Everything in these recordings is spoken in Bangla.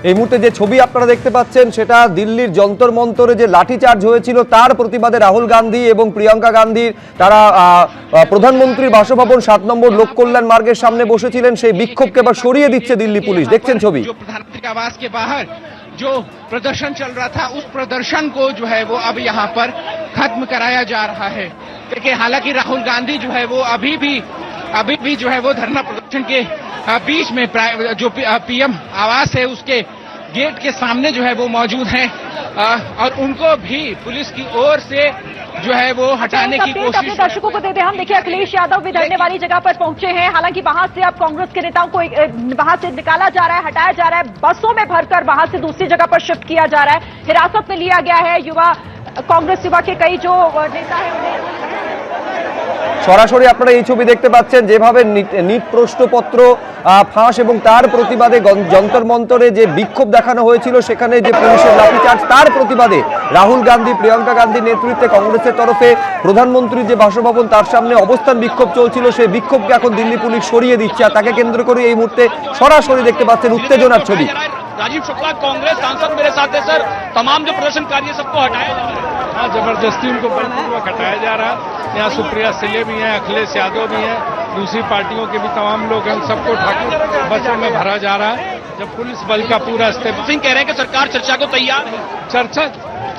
এই মুহূর্তে যে ছবি আপনারা দেখতে পাচ্ছেন সেটা দিল্লির যন্তর মন্তরে যে লাঠিচার্জ হয়েছিল তার প্রতিবাদে রাহুল গান্ধী এবং প্রিয়াঙ্কা গান্ধীর তারা প্রধানমন্ত্রীর বাসভবন 7 নম্বর লোক কল্যাণ মার্গের সামনে বসেছিলেন। সেই বিক্ষোভকে এবার সরিয়ে দিচ্ছে দিল্লি পুলিশ। দেখছেন ছবি। प्रधानमंत्री आवास के बाहर जो प्रदर्शन चल रहा था उस प्रदर्शन को जो है वो अब यहाँ पर खत्म कराया जा रहा है। देखिए हालांकि राहुल गांधी जो है वो अभी भी जो है वो धरना प्रदर्शन के बीच में जो पीएम आवास है उसके गेट के सामने जो है वो मौजूद हैं और उनको भी पुलिस की ओर से जो है वो हटाने की कोशिश। अपने दर्शकों को दे दे हम देखिए अखिलेश यादव भी धरने वाली जगह पर पहुंचे हैं। हालांकि वहां से अब कांग्रेस के नेताओं को वहां से निकाला जा रहा है, हटाया जा रहा है, बसों में भरकर वहां से दूसरी जगह पर शिफ्ट किया जा रहा है। हिरासत में लिया गया है कांग्रेस युवा के कई जो नेता है उन्हें। সরাসরি আপনারা এই ছবি দেখতে পাচ্ছেন যেভাবে নিট প্রশ্নপত্র ফাঁস এবং তার প্রতিবাদে যন্তর মন্তরে যে বিক্ষোভ দেখানো হয়েছিল সেখানে যে পুলিশের লাঠিচার্জ তার প্রতিবাদে রাহুল গান্ধী প্রিয়াঙ্কা গান্ধীর নেতৃত্বে কংগ্রেসের তরফে প্রধানমন্ত্রীর যে বাসভবন তার সামনে অবস্থান বিক্ষোভ চলছিল সেই বিক্ষোভকে এখন দিল্লি পুলিশ সরিয়ে দিচ্ছে আর তাকে কেন্দ্র করে এই মুহূর্তে সরাসরি দেখতে পাচ্ছেন উত্তেজনার ছবি। राजीव शुक्ला कांग्रेस सांसद मेरे साथ है सर। तमाम जो प्रदर्शनकारी है सबको हटाया जा रहा है। जबरदस्ती उनको बलपूर्वक हटाया जा रहा है। यहाँ सुप्रिया सिले भी हैं, अखिलेश यादव भी हैं, दूसरी पार्टियों के भी तमाम लोग हैं, सबको उठाकर बसों में भरा जा रहा है। जब पुलिस बल का पूरा सिंह कह रहे हैं कि सरकार चर्चा को तैयार है। चर्चा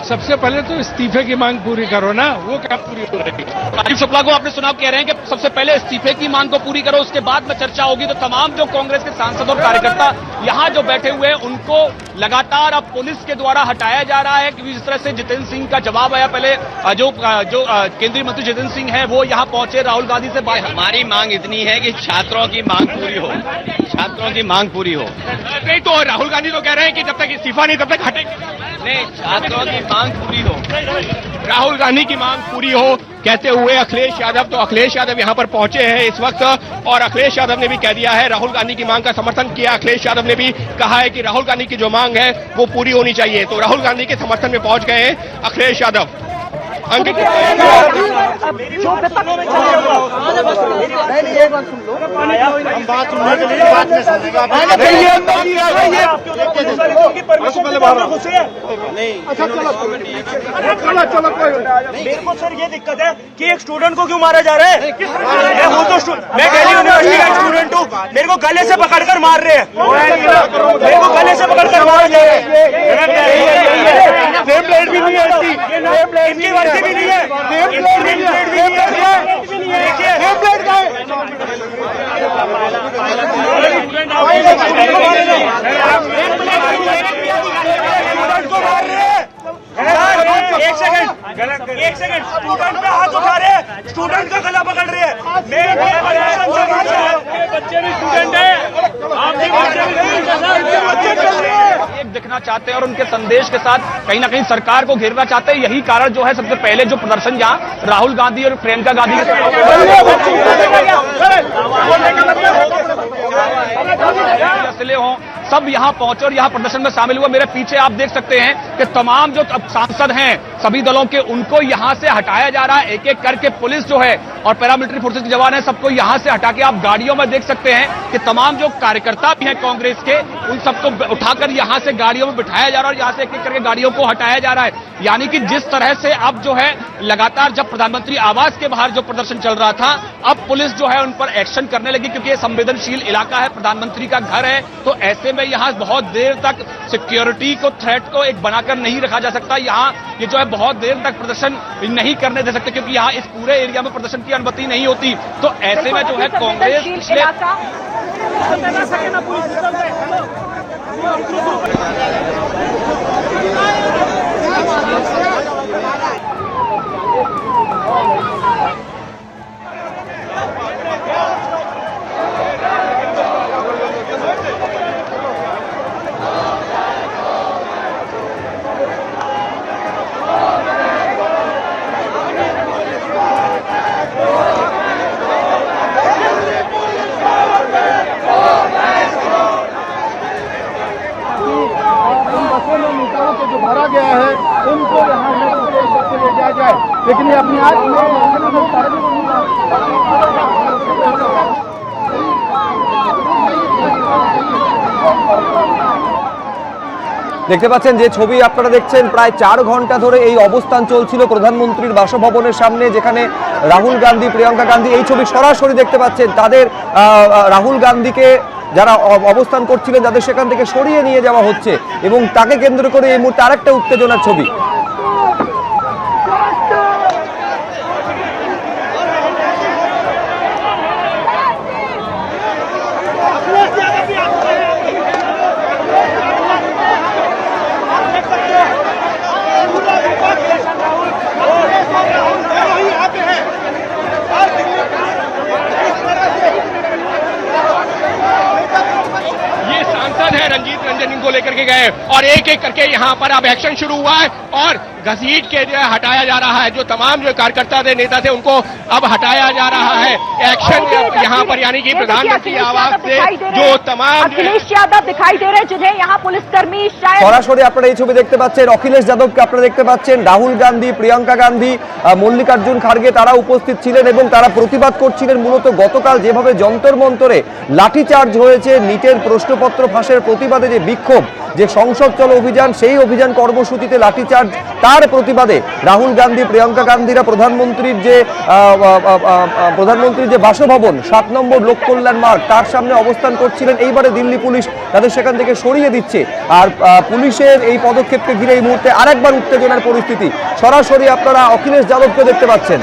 सबसे पहले तो इस्तीफे की मांग पूरी करो ना, वो क्या पूरी हो रही है? राजीव शुक्ला को आपने सुना कह रहे हैं कि सबसे पहले इस्तीफे की मांग को पूरी करो उसके बाद में चर्चा होगी। तो तमाम जो कांग्रेस के सांसद और कार्यकर्ता यहाँ जो बैठे हुए हैं उनको लगातार अब पुलिस के द्वारा हटाया जा रहा है। क्योंकि जिस तरह से जितेंद्र सिंह का जवाब आया पहले जो केंद्रीय मंत्री जितेंद्र सिंह है वो यहाँ पहुंचे राहुल गांधी से बात। हमारी मांग इतनी है कि छात्रों की मांग पूरी हो, छात्रों की मांग पूरी हो। नहीं तो राहुल गांधी तो कह रहे हैं कि जब तक इस्तीफा नहीं तब तक हटेंगे नहीं, छात्रों की मांग पूरी हो। राहुल गांधी की मांग पूरी हो कहते हुए अखिलेश यादव यहाँ पर पहुंचे हैं इस वक्त और अखिलेश यादव ने भी कह दिया है राहुल गांधी की मांग का समर्थन किया। अखिलेश यादव ने भी कहा है कि राहुल गांधी की जो मांग है वो पूरी होनी चाहिए। तो राहुल गांधी के समर्थन में पहुंच गए हैं अखिलेश यादव। अंकित मेरे को सर ये दिक्कत है कि एक स्टूडेंट को क्यों मारा जा रहा है? मैं तो मैं दिल्ली यूनिवर्सिटी का स्टूडेंट हूँ, मेरे को गले से पकड़कर मार रहे हैं, मेरे को गले से पकड़कर मार रहे हैं। भी नहीं है, इनकी वर्दी भी नहीं है, एक सेकंड स्टूडेंट पे हाथ उठा रहे हैं, स्टूडेंट का गला पकड़ रहे हैं। बच्चे भी स्टूडेंट है, आप भी दिखना चाहते हैं और उनके संदेश के साथ कहीं ना कहीं सरकार को घेरना चाहते हैं। यही कारण जो है सबसे पहले जो प्रदर्शन जहां राहुल गांधी और प्रियंका गांधी के सिले हों सब यहां पहुंचे और यहां प्रदर्शन में शामिल हुआ। मेरे पीछे आप देख सकते हैं कि तमाम जो सांसद हैं सभी दलों के उनको यहां से हटाया जा रहा है। एक एक करके पुलिस जो है और पैरामिलिट्री फोर्सेस के जवान हैं सबको यहां से हटा के आप गाड़ियों में देख सकते हैं कि तमाम जो कार्यकर्ता भी हैं कांग्रेस के उन सबको उठाकर यहां से गाड़ियों में बिठाया जा रहा है और यहां से एक एक करके गाड़ियों को हटाया जा रहा है। यानी कि जिस तरह से अब जो है लगातार जब प्रधानमंत्री आवास के बाहर जो प्रदर्शन चल रहा था अब पुलिस जो है उन पर एक्शन करने लगी क्योंकि ये संवेदनशील इलाका है, प्रधानमंत्री का घर है। तो ऐसे में यहाँ बहुत देर तक सिक्योरिटी को थ्रेट को एक बनाकर नहीं रखा जा सकता। यहाँ ये जो है बहुत देर तक प्रदर्शन नहीं करने दे सकते क्योंकि यहाँ इस पूरे एरिया में प्रदर्शन की अनुमति नहीं होती। तो ऐसे में जो है कांग्रेस जो भरा गया है उनको यहाँ ले जाया जाए, लेकिन ये अपनी आज দেখতে পাচ্ছেন যে ছবি আপনারা দেখছেন, প্রায় 4 ঘন্টা ধরে এই অবস্থান চলছিল প্রধানমন্ত্রীর বাসভবনের সামনে, যেখানে রাহুল গান্ধী, প্রিয়াঙ্কা গান্ধী, এই ছবি সরাসরি দেখতে পাচ্ছেন তাদের রাহুল গান্ধীকে যারা অবস্থান করছিলেন তাদের সেখান থেকে সরিয়ে নিয়ে যাওয়া হচ্ছে এবং তাকে কেন্দ্র করে এই মুহূর্তে আরেকটা উত্তেজনার ছবি। ये सांसद है रंजीत रंजन, इनको लेकर के गए और एक एक करके यहाँ पर अब एक्शन शुरू हुआ है और घसीट के जो है हटाया जा रहा है। जो तमाम जो कार्यकर्ता थे, नेता थे, उनको अब हटाया जा रहा है। एक्शन यहाँ पर यानी कि प्रधानमंत्री आवास से जो तमाम अखिलेश यादव दिखाई दे रहे हैं, जिन्हें यहाँ पुलिसकर्मी शायद সরাসরি আপনারা এই ছবি দেখতে পাচ্ছেন, অখিলেশ যাদবকে আপনারা দেখতে পাচ্ছেন, রাহুল গান্ধী, প্রিয়াঙ্কা গান্ধী, মল্লিকার্জুন খার্গে তারা উপস্থিত ছিলেন এবং তারা প্রতিবাদ করছিলেন মূলত গতকাল যেভাবে যন্তর মন্তরে লাঠিচার্জ হয়েছে নিটের প্রশ্নপত্র ফাঁসের প্রতিবাদে যে বিক্ষোভ, যে সংসদ চলো অভিযান, সেই অভিযান কর্মসূচিতে লাঠিচার্জ, তার প্রতিবাদে রাহুল গান্ধী, প্রিয়াঙ্কা গান্ধীরা প্রধানমন্ত্রীর যে বাসভবন 7 নম্বর লোক কল্যাণ মার্গ তার সামনে অবস্থান করছিলেন। এইবারে দিল্লি পুলিশ তাদের সেখান থেকে সরিয়ে দিচ্ছে আর পুলিশের এই পদক্ষেপকে ঘিরে এই মুহূর্তে আরেকবার উত্তেজনার পরিস্থিতি। সরাসরি আপনারা অখিলেশ যাদবকে দেখতে পাচ্ছেন।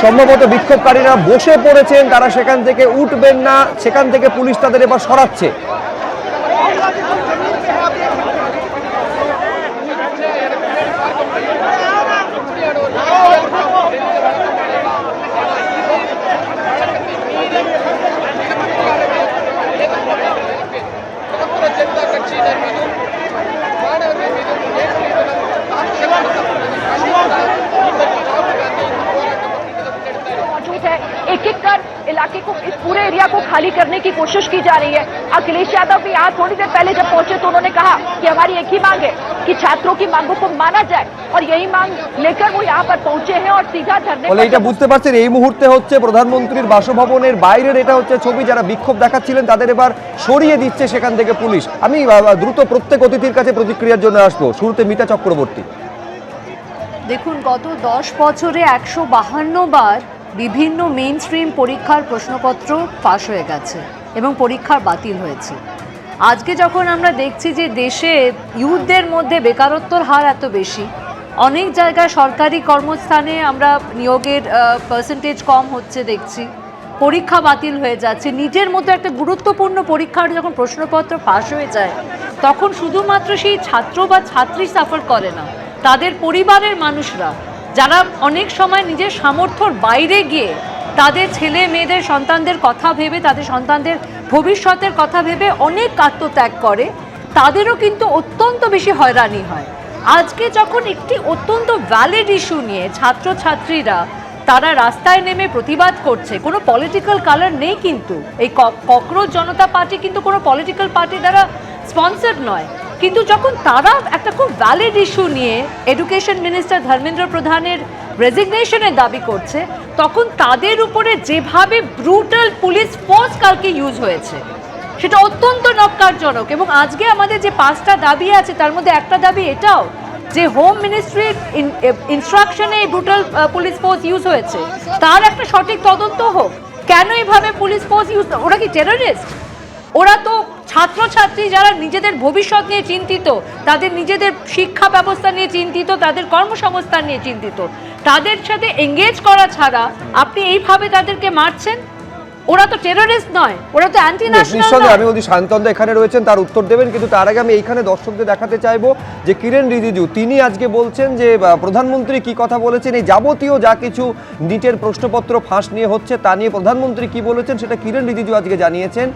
সম্ভবত বিক্ষোভকারীরা বসে পড়েছেন, তারা সেখান থেকে উঠবেন না, সেখান থেকে পুলিশ তাদের এবার সরাচ্ছে। मौजूद है, एक एक कर इलाके को, इस पूरे एरिया को खाली करने की कोशिश की जा रही है। अखिलेश यादव भी यहाँ थोड़ी देर पहले जब पहुंचे तो उन्होंने कहा कि हमारी एक ही मांग है कि छात्रों की मांगों को माना जाए और यही मांग लेकर वो यहाँ पर पहुंचे हैं और सीधा धरने বলে এটা বুঝতে পারছেন এই মুহূর্তে হচ্ছে প্রধানমন্ত্রীর বাসভবনের বাইরের এটা হচ্ছে ছবি, যারা বিক্ষোভ দেখাচ্ছিলেন তাদের এবার সরিয়ে দিচ্ছে সেখান থেকে পুলিশ। আমি দ্রুত প্রত্যেক অতিথির কাছে প্রতিক্রিয়ার জন্য আসবো। শুরুতে মিতা চক্রবর্তী। দেখুন, গত 10 বছরে 152 বার বিভিন্ন মেইন স্ট্রিম পরীক্ষার প্রশ্নপত্র ফাঁস হয়ে গেছে এবং পরীক্ষার বাতিল হয়েছে। আজকে যখন আমরা দেখছি যে দেশে ইউথদের মধ্যে বেকারত্বর হার এত বেশি, অনেক জায়গায় সরকারি কর্মস্থানে আমরা নিয়োগের পার্সেন্টেজ কম হচ্ছে দেখছি, পরীক্ষা বাতিল হয়ে যাচ্ছে, নিজের মতো একটা গুরুত্বপূর্ণ পরীক্ষার যখন প্রশ্নপত্র ফাঁস হয়ে যায় তখন শুধুমাত্র সেই ছাত্র বা ছাত্রী সাফার করে না, তাদের পরিবারের মানুষরা যারা অনেক সময় নিজের সামর্থ্যর বাইরে গিয়ে তাদের ছেলে মেয়েদের সন্তানদের কথা ভেবে, তাদের সন্তানদের ভবিষ্যতের কথা ভেবে অনেক আত্মত্যাগ করে, তাদেরও কিন্তু অত্যন্ত বেশি হয়রানি হয়। আজকে যখন একটি অত্যন্ত ভ্যালিড ইস্যু নিয়ে ছাত্রছাত্রীরা তারা রাস্তায় নেমে প্রতিবাদ করছে, কোনো পলিটিক্যাল কালার নেই, কিন্তু এই ককরোচ জনতা পার্টি কিন্তু কোনো পলিটিক্যাল পার্টি দ্বারা স্পন্সার্ড নয়, কিন্তু যখন তারা একটা খুব ভ্যালিড ইস্যু নিয়ে এডুকেশন মিনিস্টার ধর্মেন্দ্র প্রধানের রেজিগনেশনের দাবি করছে, তখন তাদের উপরে যেভাবে ব্রুটাল পুলিশ ফোর্স কালকে ইউজ হয়েছে সেটা অত্যন্ত নক্কারজনক। এবং আজকে আমাদের যে 5টা দাবি আছে তার মধ্যে একটা দাবি এটাও যে হোম মিনিস্ট্রির ইনস্ট্রাকশনে এই ব্রুটাল পুলিশ ফোর্স ইউজ হয়েছে, তার একটা সঠিক তদন্ত হোক। কেন এইভাবে পুলিশ ফোর্স ইউজ? ওরা কি টেররিস্ট? ওরা তো ছাত্রছাত্রী যারা নিজেদের ভবিষ্যৎ নিয়ে চিন্তিত, তাদের নিজেদের শিক্ষা ব্যবস্থা নিয়ে চিন্তিত, তাদের কর্মসংস্থান নিয়ে চিন্তিত, তাদের সাথে এঙ্গেজ করা ছাড়া আপনি এইভাবে তাদেরকে মারছেন? ওরা তো টেররিস্ট নয়, ওরা তো অ্যান্টি ন্যাশনাল। নিঃসন্দেহে আমি বলছি সায়ন্তনদা এখানে রয়েছেন, তার উত্তর দেবেন, কিন্তু তার আগে আমি এইখানে দর্শকদের দেখাতে চাইবো যে কিরেন রিজিজু তিনি আজকে বলছেন যে প্রধানমন্ত্রী কি কথা বলেছেন, এই যাবতীয় যা কিছু নিটের প্রশ্নপত্র ফাঁস নিয়ে হচ্ছে তা নিয়ে প্রধানমন্ত্রী কি বলেছেন সেটা কিরেন রিজিজু আজকে জানিয়েছেন।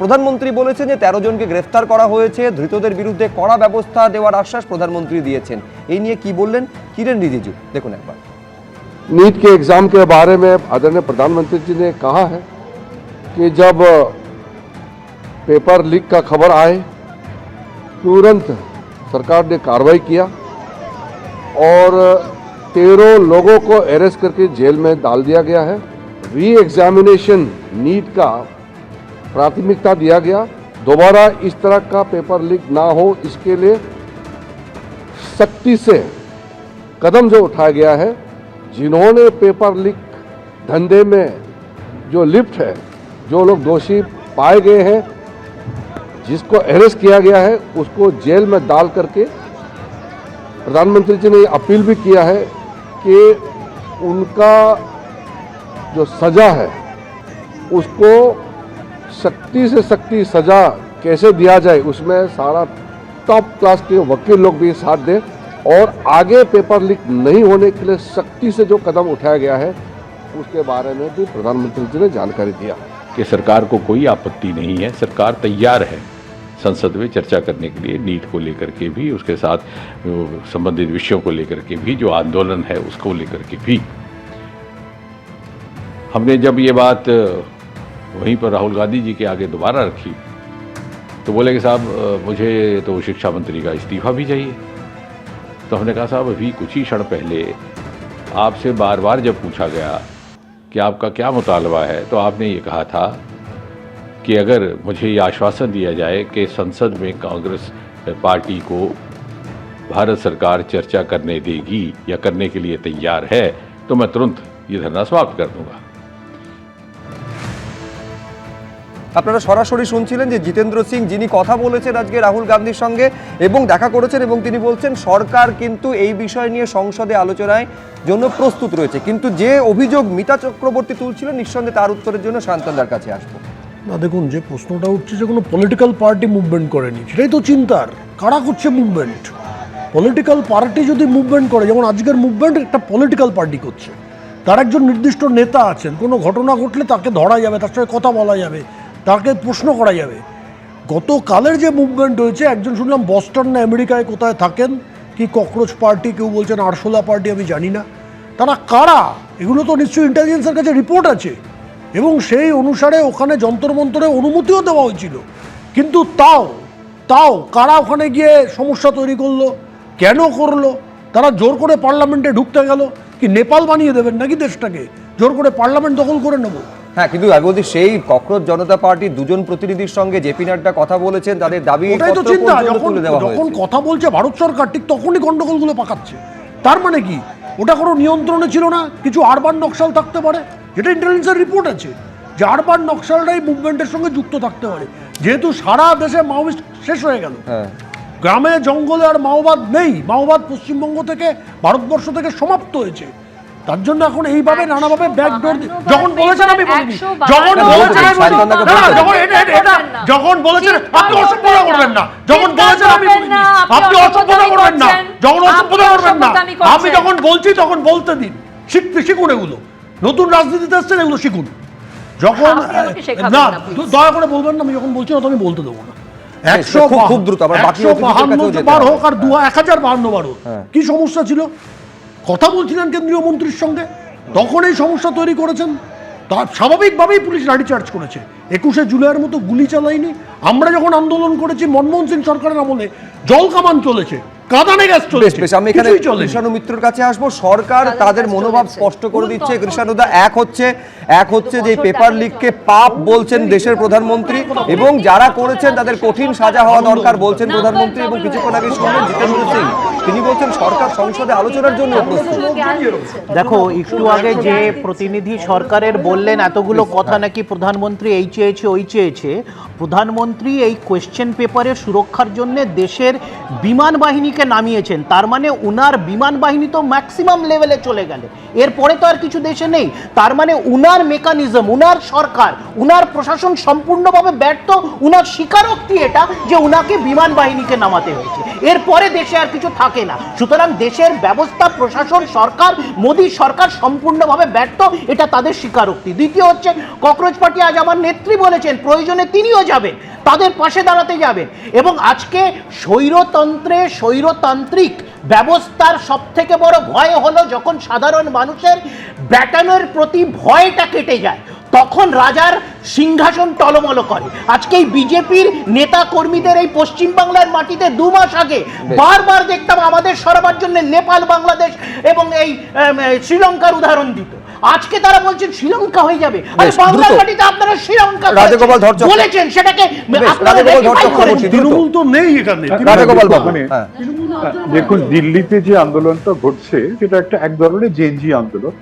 প্রধানমন্ত্রী বলেছেন যে 13 জনকে গ্রেফতার করা হয়েছে, ধৃতদের বিরুদ্ধে কড়া ব্যবস্থা দেওয়ার আশ্বাস প্রধানমন্ত্রী দিয়েছেন। এই নিয়ে কি বললেন কিরেন রিজিজু, দেখুন একবার। नीट के एग्जाम के बारे में आदरणीय प्रधानमंत्री जी ने कहा है कि जब पेपर लीक का खबर आए तुरंत सरकार ने कार्रवाई किया और 13 लोगों को अरेस्ट करके जेल में डाल दिया गया है। री एग्जामिनेशन नीट का प्राथमिकता दिया गया। दोबारा इस तरह का पेपर लीक ना हो, इसके लिए सख्ती से कदम जो उठाया गया है। जिन्होंने पेपर लीक धंधे में जो लिप्त है, जो लोग दोषी पाए गए हैं, जिसको अरेस्ट किया गया है, उसको जेल में डाल करके प्रधानमंत्री जी ने अपील भी किया है कि उनका जो सजा है उसको सख्ती से सख्ती सजा कैसे दिया जाए, उसमें सारा टॉप क्लास के वकील लोग भी साथ दें और आगे पेपर लीक नहीं होने के लिए सख्ती से जो कदम उठाया गया है उसके बारे में भी प्रधानमंत्री जी ने जानकारी दिया कि सरकार को कोई आपत्ति नहीं है। सरकार तैयार है संसद में चर्चा करने के लिए, नीट को लेकर के भी, उसके साथ संबंधित विषयों को लेकर के भी, जो आंदोलन है उसको लेकर के भी। हमने जब ये बात वहीं पर राहुल गांधी जी के आगे दोबारा रखी तो बोले कि साहब मुझे तो शिक्षा मंत्री का इस्तीफा भी चाहिए। तो हमने कहा साहब अभी कुछ ही क्षण पहले आपसे बार बार जब पूछा गया कि आपका क्या मुतालबा है तो आपने ये कहा था कि अगर मुझे ये आश्वासन दिया जाए कि संसद में कांग्रेस पार्टी को भारत सरकार चर्चा करने देगी या करने के लिए तैयार है तो मैं तुरंत ये धरना समाप्त कर दूंगा। আপনারা সরাসরি শুনছিলেন যে জিতেন্দ্র সিং যিনি কথা বলেছেন আজকে রাহুল গান্ধীর সঙ্গে এবং দেখা করেছেন এবং তিনি বলছেন সরকার কিন্তু এই বিষয় নিয়ে সংসদে আলোচনায় জন্য প্রস্তুত রয়েছে। কিন্তু যে অভিযোগ মিতা চক্রবর্তী তুলছিলেন নিঃসন্দেহে তার উত্তরের জন্য শান্তনদার কাছে আসবো। না দেখুন, যে প্রশ্নটা উঠছে যে কোনো পলিটিক্যাল পার্টি মুভমেন্ট করেনি, সেটাই তো চিন্তার। কারা করছে মুভমেন্ট? পলিটিক্যাল পার্টি যদি মুভমেন্ট করে, যেমন আজকের মুভমেন্ট একটা পলিটিক্যাল পার্টি করছে, তার একজন নির্দিষ্ট নেতা আছেন, কোনো ঘটনা ঘটলে তাকে ধরা যাবে, তার সঙ্গে কথা বলা যাবে, তাকে প্রশ্ন করা যাবে। গতকালের যে মুভমেন্ট হয়েছে, একজন শুনলাম বস্টন না আমেরিকায় কোথায় থাকেন, কি ককরোচ পার্টি, কেউ বলছেন আরশোলা পার্টি, আমি জানি না তারা কারা। এগুলো তো নিশ্চয়ই ইন্টেলিজেন্সের কাছে রিপোর্ট আছে এবং সেই অনুসারে ওখানে যন্তর মন্তরে অনুমতিও দেওয়া হয়েছিল। কিন্তু তাও কারা ওখানে গিয়ে সমস্যা তৈরি করলো, কেন করলো? তারা জোর করে পার্লামেন্টে ঢুকতে গেল। কি নেপাল বানিয়ে দেবেন নাকি দেশটাকে? জোর করে পার্লামেন্ট দখল করে নেব? হ্যাঁ, কিন্তু আমি বলছি সেই ককরোচ জনতা পার্টির দুজন প্রতিনিধির সঙ্গে জেপি নাড্ডা কথা বলেছেন, তাদের দাবি ওটাই তো চিন্তা। যখন কথা বলছে ভারত সরকার, ঠিক তখনই গন্ডগোলগুলো পাকাচ্ছে। তার মানে কি ওটা কোনো নিয়ন্ত্রণে ছিল না? কিছু আরবান নকশাল থাকতে পারে, যেটা ইন্টেলিজেন্সের রিপোর্ট আছে যে আরবান নকশালরাই মুভমেন্টের সঙ্গে যুক্ত থাকতে পারে। যেহেতু সারা দেশে মাওবাদ শেষ হয়ে গেল, গ্রামে জঙ্গলে আর মাওবাদ নেই, মাওবাদ পশ্চিমবঙ্গ থেকে, ভারতবর্ষ থেকে সমাপ্ত হয়েছে। তার জন্য এখন এইভাবে নানাভাবে ব্যাকডোর, যখন বলেছেন আমি বলিনি, যখন বলেছেন আপনি অসভ্যতা করবেন না, যখন বলেছেন আমি বলিনি আপনি অসভ্যতা করবেন না, যখন অসভ্যতা করবেন না, আমি যখন বলছি তখন বলতে দিন। শিখুন, এগুলো নতুন রাজনীতিতে আসছেন, এগুলো শিখুন। যখন না দয়া করে বলবেন না, আমি যখন বলছি না তো আমি বলতে দেবো না। 152 বার হোক আর 1052 বার হোক, কি সমস্যা ছিল? কথা বলছিলেন কেন্দ্রীয় মন্ত্রীর সঙ্গে, তখন এই সমস্যা তৈরি করেছেন। তার স্বাভাবিকভাবেই পুলিশ লাঠিচার্জ করেছে। 21শে জুলাইয়ের মতো গুলি চালায়নি। আমরা যখন আন্দোলন করেছি মনমোহন সিং সরকারের আমলে জল কামান চলেছে, কাঁদানে গ্যাস চলেছে। আমি এখানে কৃষাণু মিত্রর কাছে আসবো। সরকার তাদের মনোভাব স্পষ্ট করে দিচ্ছে কৃষাণুদা। এক হচ্ছে যে পেপার লিককে পাপ বলছেন দেশের প্রধানমন্ত্রী এবং যারা করেছেন তাদের কঠিন সাজা হওয়া দরকার বলছেন প্রধানমন্ত্রী। এবং কিছুক্ষণ আগে শুনলেন জিতেন্দ্র সিং, তিনি বলছেন সরকার সংসদে আলোচনার জন্য প্রস্তুত। দেখো, একটু আগে যে প্রতিনিধি সরকারের বললেন এতগুলো কথা নাকি প্রধানমন্ত্রী এই চেয়েছে ওই চেয়েছে, প্রধানমন্ত্রী এই কোয়েশ্চেন পেপারের সুরক্ষার জন্য দেশের বিমান বাহিনীকে নামিয়েছেন। তার মানে উনার বিমান বাহিনী তো ম্যাক্সিমাম লেভেলে চলে গেল, এরপরে তো আর কিছু দেশে নেই। তার মানে উনার মেকানিজম, উনার সরকার, উনার প্রশাসন সম্পূর্ণভাবে ব্যর্থ। উনার স্বীকারোক্তি এটা যে উনাকে বিমান বাহিনীকে নামাতে হয়েছে, এরপরে দেশে আর কিছু থাকে না। সুতরাং দেশের ব্যবস্থা, প্রশাসন, সরকার, মোদী সরকার সম্পূর্ণভাবে ব্যর্থ, এটা তাদের স্বীকারোক্তি। দ্বিতীয় হচ্ছে ককরোচ পার্টি, আজ আমার নেত্রী বলেছেন প্রয়োজনে তিনিও যাবেন, তাদের পাশে দাঁড়াতে যাবেন। এবং আজকে স্বৈরতান্ত্রিক ব্যবস্থার সবথেকে বড় ভয় হলো যখন সাধারণ মানুষের ব্যাটনের প্রতি ভয়টা কেটে যায়, তখন রাজার সিংহাসন টলমল করে। আজকে এই বিজেপির নেতা কর্মীদের এই পশ্চিমবাংলার মাটিতে 2 মাস আগে বারবার দেখতাম আমাদের সরাবার জন্য নেপাল, বাংলাদেশ এবং এই শ্রীলঙ্কার উদাহরণ দিত। আজকে তারা বলছেন শ্রীলঙ্কা হয়ে যাবে। আর বাংলার মাটিতে আপনারা শ্রীলঙ্কা রাজগোপাল ধরচক্র বলেছেন, সেটাকে তৃণমূল তো নেই এখানে। রাজগোপাল বাবু, দেখুন, দিল্লিতে যে আন্দোলনটা ঘটছে সেটা এক ধরনের জেএনজি আন্দোলন।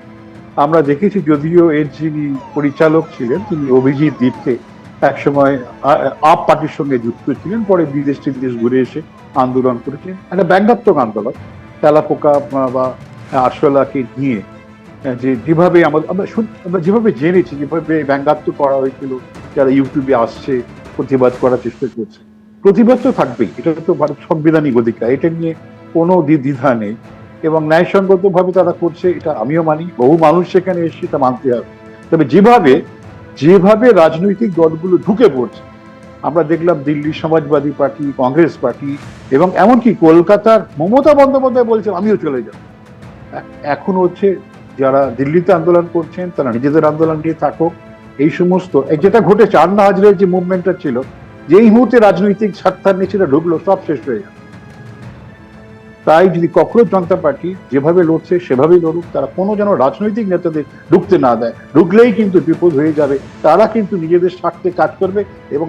আমরা দেখেছি, যদিও এর যিনি পরিচালক ছিলেন তিনি অভিজিৎ দীপকে একসময় আপ পার্টির সঙ্গে যুক্ত ছিলেন, পরে বিদেশ ঘুরে এসে আন্দোলন করেছেন, একটা ব্যঙ্গাত্মক আন্দোলন। তেলাপোকা বা আরশোলাকে নিয়ে যেভাবে আমরা যেভাবে জেনেছি, যেভাবে ব্যঙ্গাত্মক করা হয়েছিল, যারা ইউটিউবে আসছে প্রতিবাদ করার চেষ্টা করছে, প্রতিবাদ তো থাকবেই, এটা তো ভারত সাংবিধানিক অধিকার, এটা নিয়ে কোনো দ্বিধা নেই এবং ন্যায়সঙ্গত ভাবে তারা করছে, এটা আমিও মানি। বহু মানুষ সেখানে এসে এটা মানতে হবে। তবে যেভাবে রাজনৈতিক দলগুলো ঢুকে পড়ছে, আমরা দেখলাম দিল্লির সমাজবাদী পার্টি, কংগ্রেস পার্টি এবং এমনকি কলকাতার মমতা বন্দ্যোপাধ্যায় বলছেন আমিও চলে যাব। এখন হচ্ছে যারা দিল্লিতে আন্দোলন করছেন তারা নিজেদের আন্দোলন নিয়ে থাকুক। এই সমস্ত যেটা ঘটেছে, আন্না হাজরের যে মুভমেন্টটা ছিল, যে এই মুহূর্তে রাজনৈতিক স্বার্থান্বেষী ঢুকলো, সব শেষ হয়ে যাবে। তাই যদি কখনো জনতা পার্টি যেভাবে লড়ছে সেভাবেই লড়ুক, তারা কোনো যেন রাজনৈতিক নেতাদের ঢুকতে না দেয়। ঢুকলেই কিন্তু বিপদ হয়ে যাবে। তারা কিন্তু নিজেদের স্বার্থে কাজ করবে এবং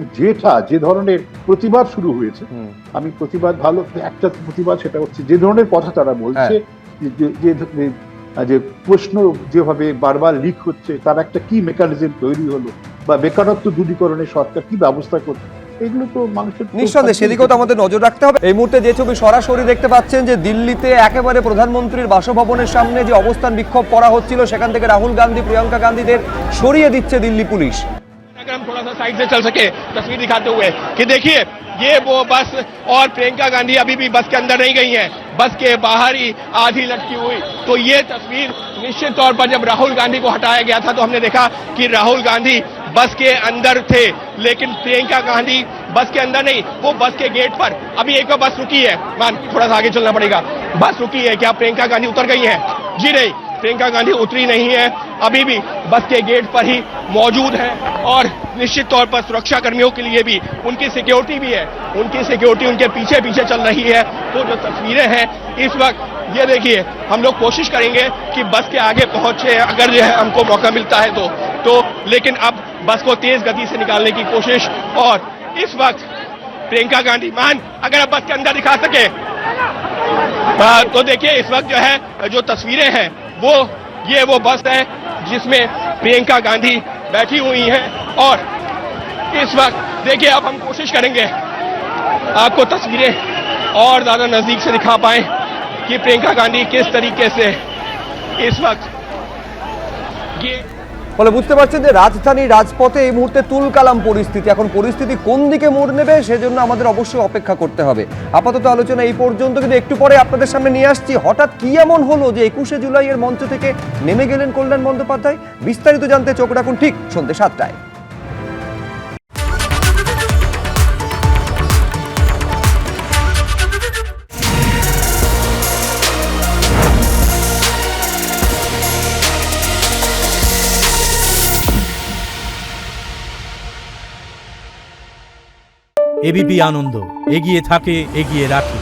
যে ধরনের প্রতিবাদ শুরু হয়েছে, আমি প্রতিবাদ ভালো একটা প্রতিবাদ, সেটা হচ্ছে যে ধরনের কথা তারা বলছে, যে প্রশ্ন যেভাবে বারবার লিক হচ্ছে, তার একটা কি মেকানিজম তৈরি হলো, বা বেকারত্ব দূরীকরণে সরকার কি ব্যবস্থা করছে, এগুলো তো মানুষের নিঃসন্দেহে সেদিকেও তো আমাদের নজর রাখতে হবে। এই মুহূর্তে যে ছবি সরাসরি দেখতে পাচ্ছেন, যে দিল্লিতে একেবারে প্রধানমন্ত্রীর বাসভবনের সামনে যে অবস্থান বিক্ষোভ করা হচ্ছিল, সেখান থেকে রাহুল গান্ধী, প্রিয়াঙ্কা গান্ধীদের সরিয়ে দিচ্ছে দিল্লি পুলিশ। अगर हम थोड़ा सा साइड से चल सके तस्वीर दिखाते हुए कि देखिए ये वो बस, और प्रियंका गांधी अभी भी बस के अंदर नहीं गई हैं, बस के बाहर ही आधी लटकी हुई। तो ये तस्वीर निश्चित तौर पर जब राहुल गांधी को हटाया गया था तो हमने देखा कि राहुल गांधी बस के अंदर थे, लेकिन प्रियंका गांधी बस के अंदर नहीं, वो बस के गेट पर। अभी एक बस रुकी है, मान थोड़ा सा आगे चलना पड़ेगा। बस रुकी है, क्या प्रियंका गांधी उतर गई है? जी नहीं, प्रियंका गांधी उतरी नहीं है, अभी भी बस के गेट पर ही मौजूद है। और निश्चित तौर पर सुरक्षा कर्मियों के लिए भी उनकी सिक्योरिटी भी है, उनकी सिक्योरिटी उनके पीछे पीछे चल रही है। तो जो तस्वीरें हैं इस वक्त, ये देखिए, हम लोग कोशिश करेंगे कि बस के आगे पहुंचे अगर जो है हमको मौका मिलता है तो लेकिन अब बस को तेज गति से निकालने की कोशिश। और इस वक्त प्रियंका गांधी मान अगर आप बस के अंदर दिखा सके तो देखिए, इस वक्त जो है जो तस्वीरें हैं वो बस है जिसमें प्रियंका गांधी बैठी हुई हैं। और इस वक्त देखिए, अब हम कोशिश करेंगे आपको तस्वीरें और ज्यादा नजदीक से दिखा पाए कि प्रियंका गांधी किस तरीके से इस वक्त ये ফলে বুঝতে পারছেন যে রাজধানীর রাজপথে এই মুহূর্তে তুলকালাম পরিস্থিতি। এখন পরিস্থিতি কোন দিকে মোড় নেবে সেজন্য আমাদের অবশ্যই অপেক্ষা করতে হবে। আপাতত আলোচনা এই পর্যন্ত, কিন্তু একটু পরে আপনাদের সামনে নিয়ে আসছি হঠাৎ কি এমন হলো যে 21শে জুলাইয়ের মঞ্চ থেকে নেমে গেলেন কল্যাণ বন্দ্যোপাধ্যায়। বিস্তারিত জানতে চোখ রাখুন ঠিক সন্ধ্যে 7টায়। এবিপি আনন্দ, এগিয়ে থাকে, এগিয়ে রাখে।